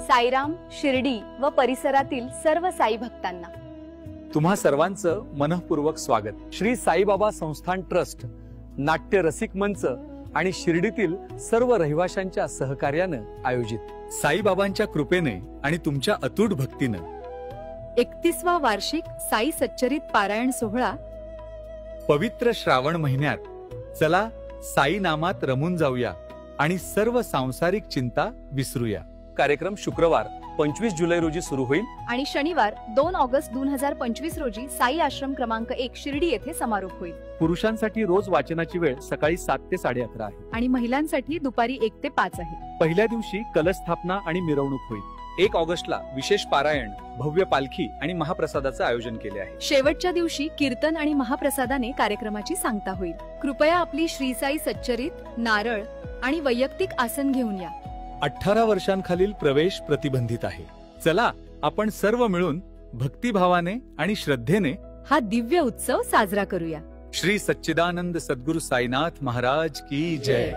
साईराम, शिर्डी व परिसरातील सर्व साई भक्तांना तुम्हा सर्वांचं मनःपूर्वक स्वागत। श्री साईबाबा संस्थान ट्रस्ट, नाट्य रसिक मंच आणि शिर्डीतील सर्व रहिवाशांच्या सहकार्यानं आयोजित साईबाबांच्या कृपेने आणि तुमच्या अतूट भक्तीनं 31वा वार्षिक साई सच्चरित पारायण सोहळा पवित्र श्रावण महिन्यात चला साई नामात रमून जाऊया आणि सर्व सांसारिक चिंता विसरूया। कार्यक्रम शुक्रवार 25 जुलै रोजी सुरू होईल आणि शनिवार 2 ऑगस्ट 2025 रोजी साई आश्रम क्रमांक 1 शिर्डी येथे समारोप होईल। पुरुषांसाठी रोज वाचनाची वेळ सकाळी 7 ते 11:30 आहे आणि महिलांसाठी दुपारी 1 ते 5 आहे। पहिल्या दिवशी कलशस्थापना आणि मिरवणूक होईल। 1 ऑगस्टला विशेष पारायण, भव्य पालखी आणि महाप्रसादाचं आयोजन केले आहे। शेवटच्या दिवशी कीर्तन आणि महाप्रसादाने कार्यक्रमाची सांगता होईल। कृपया आपली श्री साई सच्चरित, नारळ आणि वैयक्तिक आसन घेऊन या। 18 वर्षांखालील प्रवेश प्रतिबंधित आहे। चला आपण सर्व मिळून भक्तिभावाने आणि श्रद्धेने हा दिव्य उत्सव साजरा करूया। श्री सच्चिदानंद सद्गुरु साईनाथ महाराज की जय।